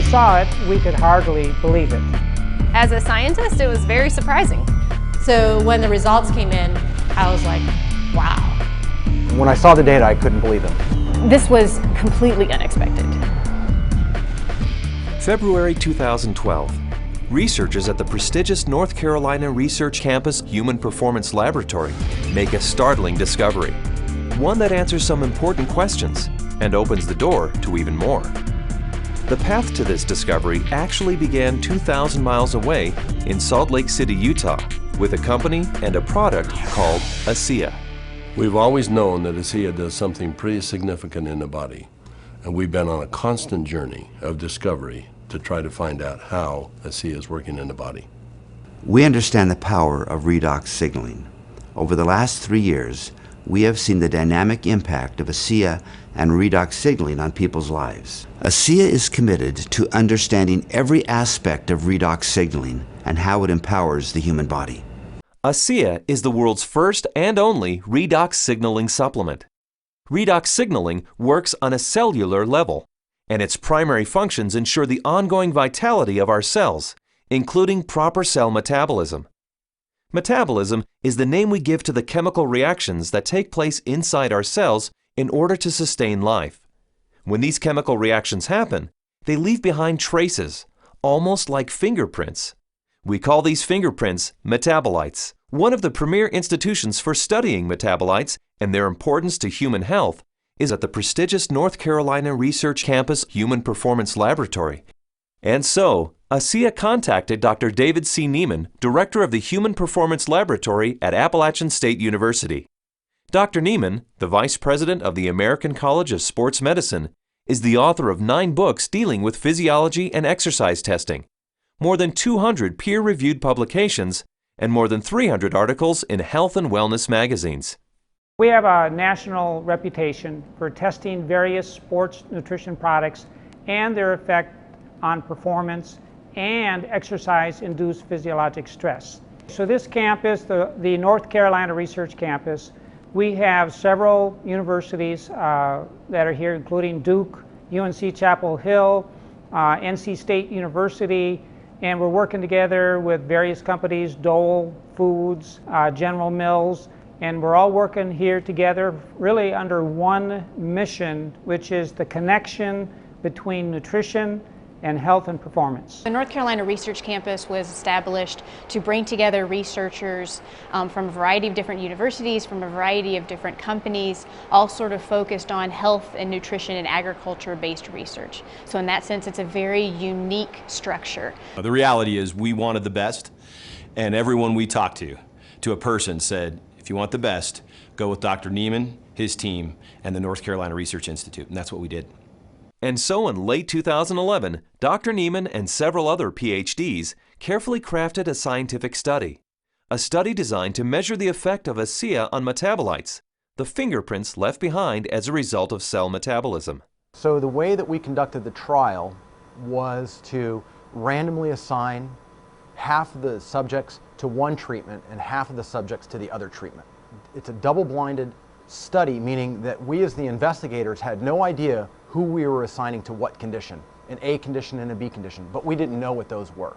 saw it, we could hardly believe it. As a scientist, it was very surprising. So when the results came in, I was like, wow. When I saw the data, I couldn't believe it. This was completely unexpected. February 2012. Researchers at the prestigious North Carolina Research Campus Human Performance Laboratory make a startling discovery. One that answers some important questions and opens the door to even more. The path to this discovery actually began 2,000 miles away in Salt Lake City, Utah, with a company and a product called ASEA. We've always known that ASEA does something pretty significant in the body, and we've been on a constant journey of discovery to try to find out how ASEA is working in the body. We understand the power of redox signaling. Over the last 3 years, we have seen the dynamic impact of ASEA and redox signaling on people's lives. ASEA is committed to understanding every aspect of redox signaling and how it empowers the human body. ASEA is the world's first and only redox signaling supplement. Redox signaling works on a cellular level, and its primary functions ensure the ongoing vitality of our cells, including proper cell metabolism. Metabolism is the name we give to the chemical reactions that take place inside our cells in order to sustain life. When these chemical reactions happen, they leave behind traces, almost like fingerprints. We call these fingerprints metabolites. One of the premier institutions for studying metabolites and their importance to human health is at the prestigious North Carolina Research Campus Human Performance Laboratory. And so, ASEA contacted Dr. David C. Neiman, director of the Human Performance Laboratory at Appalachian State University. Dr. Neiman, the vice president of the American College of Sports Medicine, is the author of 9 books dealing with physiology and exercise testing, more than 200 peer-reviewed publications, and more than 300 articles in health and wellness magazines. We have a national reputation for testing various sports nutrition products and their effect on performance and exercise-induced physiologic stress. So this campus, the North Carolina Research Campus, we have several universities that are here, including Duke, UNC Chapel Hill, NC State University, and we're working together with various companies, Dole Foods, General Mills, and we're all working here together really under one mission, which is the connection between nutrition and health and performance. The North Carolina Research Campus was established to bring together researchers from a variety of different universities, from a variety of different companies, all sort of focused on health and nutrition and agriculture-based research. So in that sense, it's a very unique structure. The reality is we wanted the best, and everyone we talked to a person said, if you want the best, go with Dr. Neiman, his team, and the North Carolina Research Institute, and that's what we did. And so in late 2011, Dr. Neiman and several other PhDs carefully crafted a scientific study. A study designed to measure the effect of ASEA on metabolites, the fingerprints left behind as a result of cell metabolism. So the way that we conducted the trial was to randomly assign half of the subjects to one treatment and half of the subjects to the other treatment. It's a double-blinded study, meaning that we as the investigators had no idea who we were assigning to what condition, an A condition and a B condition, but we didn't know what those were.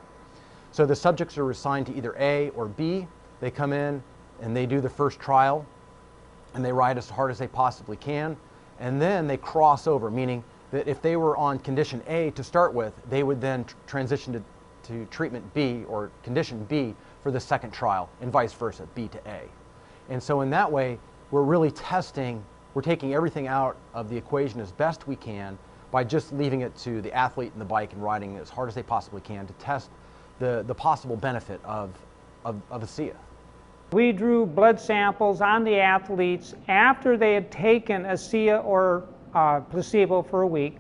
So the subjects are assigned to either A or B. They come in and they do the first trial and they ride as hard as they possibly can, and then they cross over, meaning that if they were on condition A to start with, they would then transition to treatment B or condition B for the second trial, and vice versa, B to A. And so in that way, we're really testing, we're taking everything out of the equation as best we can by just leaving it to the athlete and the bike and riding as hard as they possibly can to test the possible benefit of ASEA. We drew blood samples on the athletes after they had taken ASEA or placebo for a week.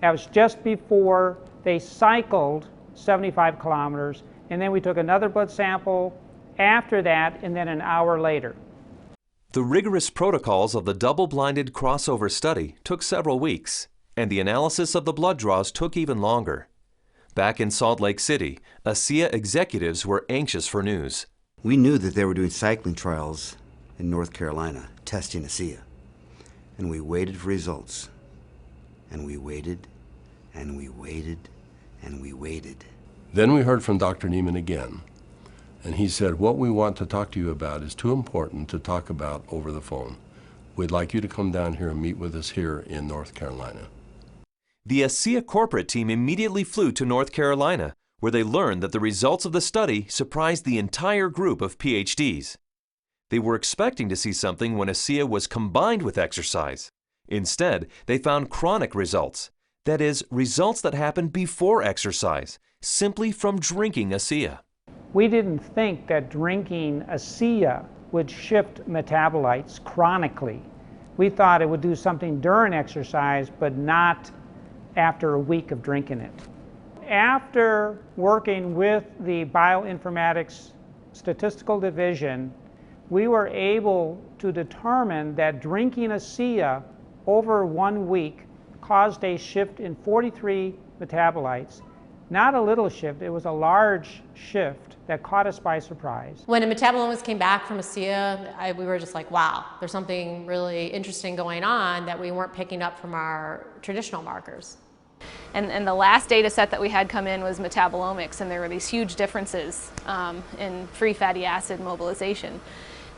That was just before they cycled 75 kilometers, and then we took another blood sample after that, and then an hour later. The rigorous protocols of the double-blinded crossover study took several weeks, and the analysis of the blood draws took even longer. Back in Salt Lake City, ASEA executives were anxious for news. We knew that they were doing cycling trials in North Carolina, testing ASEA. And we waited for results. And we waited, and we waited, and we waited. Then we heard from Dr. Neiman again, and he said, what we want to talk to you about is too important to talk about over the phone. We'd like you to come down here and meet with us here in North Carolina. The ASEA corporate team immediately flew to North Carolina, where they learned that the results of the study surprised the entire group of PhDs. They were expecting to see something when ASEA was combined with exercise. Instead, they found chronic results. That is, results that happen before exercise, simply from drinking ASEA. We didn't think that drinking ASEA would shift metabolites chronically. We thought it would do something during exercise, but not after a week of drinking it. After working with the Bioinformatics Statistical Division, we were able to determine that drinking ASEA over 1 week caused a shift in 43 metabolites. Not a little shift, it was a large shift that caught us by surprise. When the metabolomics came back from ASEA, we were just like, wow, there's something really interesting going on that we weren't picking up from our traditional markers. And the last data set that we had come in was metabolomics, and there were these huge differences in free fatty acid mobilization.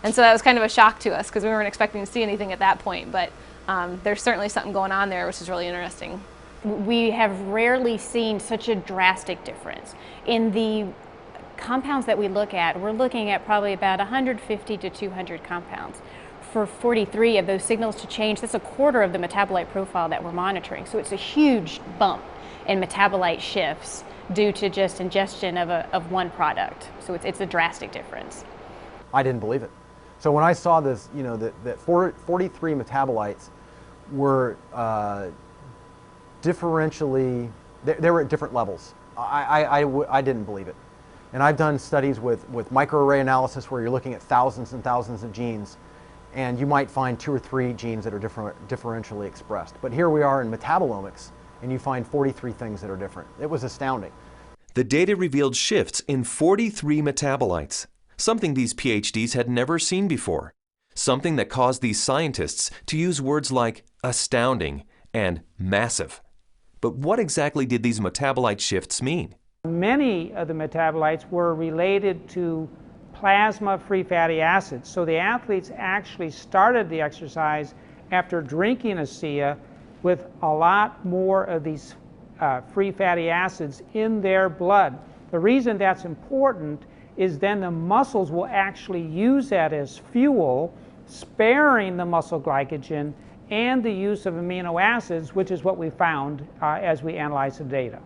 And so that was kind of a shock to us because we weren't expecting to see anything at that point, but there's certainly something going on there which is really interesting. We have rarely seen such a drastic difference. In the compounds that we look at, we're looking at probably about 150 to 200 compounds. For 43 of those signals to change, that's a quarter of the metabolite profile that we're monitoring. So it's a huge bump in metabolite shifts due to just ingestion of one product. So it's a drastic difference. I didn't believe it. So when I saw this, you know, that 43 metabolites were differentially, they were at different levels. I didn't believe it. And I've done studies with microarray analysis where you're looking at thousands and thousands of genes, and you might find 2 or 3 genes that are differentially expressed. But here we are in metabolomics, and you find 43 things that are different. It was astounding. The data revealed shifts in 43 metabolites, something these PhDs had never seen before, something that caused these scientists to use words like astounding and massive. But what exactly did these metabolite shifts mean? Many of the metabolites were related to plasma free fatty acids. So the athletes actually started the exercise after drinking ASEA with a lot more of these free fatty acids in their blood. The reason that's important is then the muscles will actually use that as fuel, sparing the muscle glycogen and the use of amino acids, which is what we found as we analyzed the data.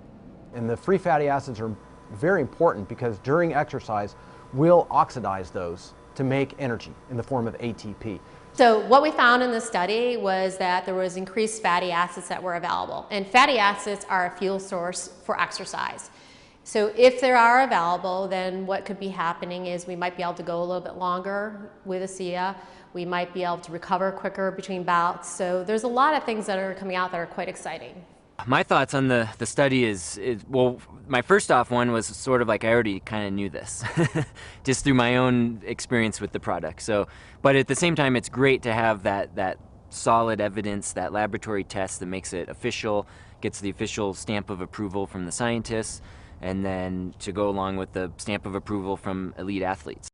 And the free fatty acids are very important because during exercise, we'll oxidize those to make energy in the form of ATP. So what we found in the study was that there was increased fatty acids that were available. And fatty acids are a fuel source for exercise. So if they are available, then what could be happening is we might be able to go a little bit longer with ASEA. We might be able to recover quicker between bouts. So there's a lot of things that are coming out that are quite exciting. My thoughts on the study is, well, my first off one was sort of like I already kind of knew this, just through my own experience with the product. So, but at the same time, it's great to have that solid evidence, that laboratory test that makes it official, gets the official stamp of approval from the scientists, and then to go along with the stamp of approval from elite athletes.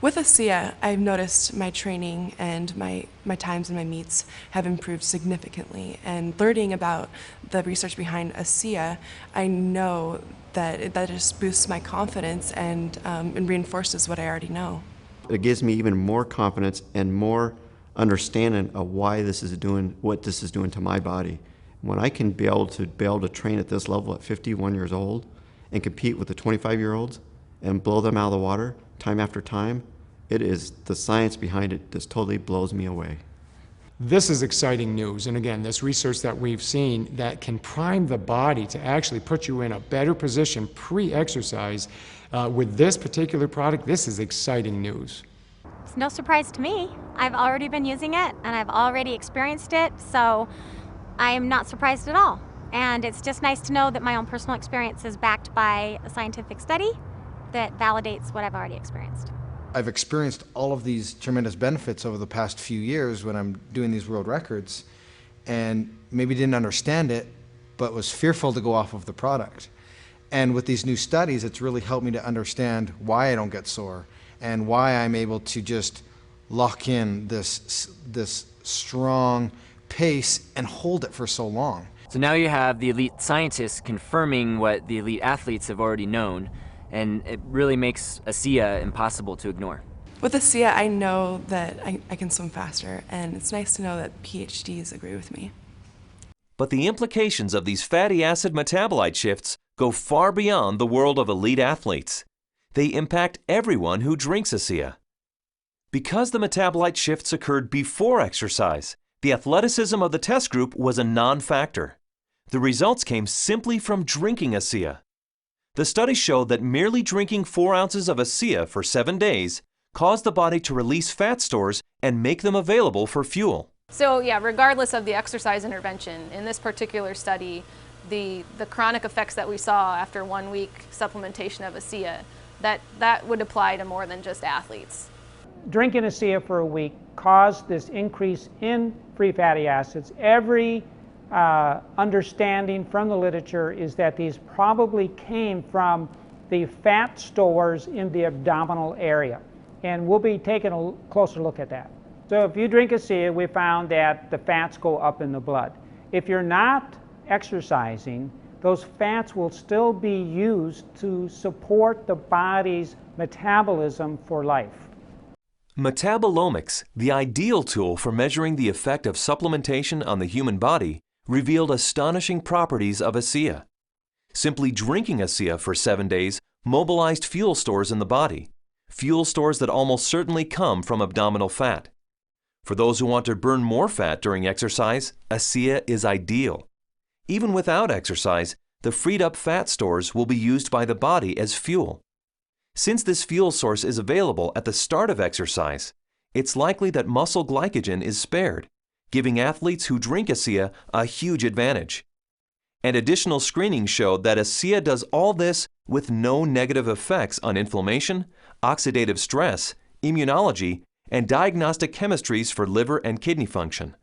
With ASEA, I've noticed my training and my times and my meets have improved significantly. And learning about the research behind ASEA, I know that that just boosts my confidence and reinforces what I already know. It gives me even more confidence and more understanding of why this is doing, what this is doing to my body. When I can be able to train at this level at 51 years old and compete with the 25-year-olds and blow them out of the water time after time, it is the science behind it just totally blows me away. This is exciting news, and again, this research that we've seen that can prime the body to actually put you in a better position pre-exercise with this particular product, this is exciting news. It's no surprise to me. I've already been using it and I've already experienced it, so I am not surprised at all. And it's just nice to know that my own personal experience is backed by a scientific study that validates what I've already experienced. I've experienced all of these tremendous benefits over the past few years when I'm doing these world records, and maybe didn't understand it, but was fearful to go off of the product. And with these new studies, it's really helped me to understand why I don't get sore and why I'm able to just lock in this strong pace and hold it for so long. So now you have the elite scientists confirming what the elite athletes have already known, and it really makes ASEA impossible to ignore. With ASEA, I know that I can swim faster, and it's nice to know that PhDs agree with me. But the implications of these fatty acid metabolite shifts go far beyond the world of elite athletes. They impact everyone who drinks ASEA. Because the metabolite shifts occurred before exercise, the athleticism of the test group was a non-factor. The results came simply from drinking ASEA. The study showed that merely drinking 4 ounces of ASEA for 7 days caused the body to release fat stores and make them available for fuel. So yeah, regardless of the exercise intervention, in this particular study, the chronic effects that we saw after 1 week supplementation of ASEA, that would apply to more than just athletes. Drinking ASEA for a week caused this increase in free fatty acids. Every understanding from the literature is that these probably came from the fat stores in the abdominal area. And we'll be taking a closer look at that. So if you drink ASEA, we found that the fats go up in the blood. If you're not exercising, those fats will still be used to support the body's metabolism for life. Metabolomics, the ideal tool for measuring the effect of supplementation on the human body, revealed astonishing properties of ASEA. Simply drinking ASEA for 7 days mobilized fuel stores in the body, fuel stores that almost certainly come from abdominal fat. For those who want to burn more fat during exercise, ASEA is ideal. Even without exercise, the freed up fat stores will be used by the body as fuel. Since this fuel source is available at the start of exercise, it's likely that muscle glycogen is spared, giving athletes who drink ASEA a huge advantage. And additional screening showed that ASEA does all this with no negative effects on inflammation, oxidative stress, immunology, and diagnostic chemistries for liver and kidney function.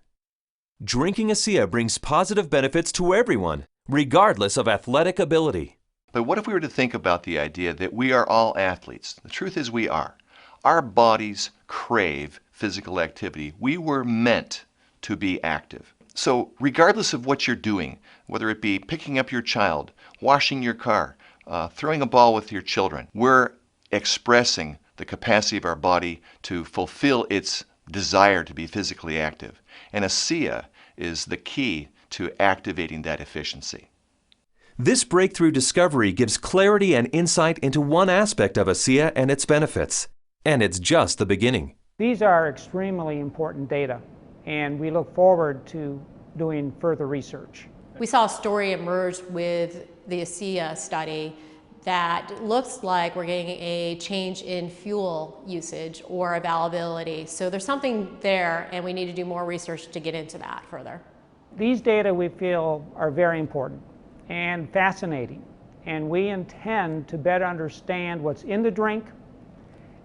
Drinking ASEA brings positive benefits to everyone, regardless of athletic ability. But what if we were to think about the idea that we are all athletes? The truth is we are. Our bodies crave physical activity. We were meant to be active. So regardless of what you're doing, whether it be picking up your child, washing your car, throwing a ball with your children, we're expressing the capacity of our body to fulfill its desire to be physically active. And ASEA is the key to activating that efficiency. This breakthrough discovery gives clarity and insight into one aspect of ASEA and its benefits. And it's just the beginning. These are extremely important data, and we look forward to doing further research. We saw a story emerge with the ASEA study that looks like we're getting a change in fuel usage or availability. So there's something there, and we need to do more research to get into that further. These data we feel are very important and fascinating, and we intend to better understand what's in the drink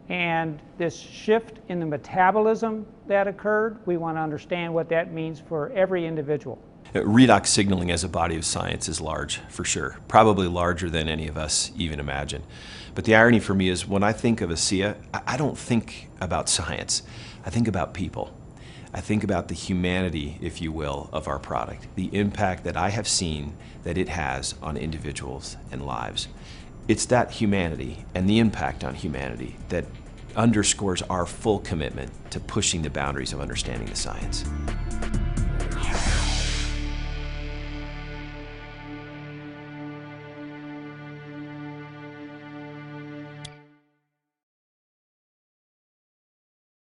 and this shift in the metabolism that occurred. We want to understand what that means for every individual. Redox signaling as a body of science is large, for sure. Probably larger than any of us even imagine. But the irony for me is when I think of ASEA, I don't think about science. I think about people. I think about the humanity, if you will, of our product, the impact that I have seen that it has on individuals and lives. It's that humanity and the impact on humanity that underscores our full commitment to pushing the boundaries of understanding the science.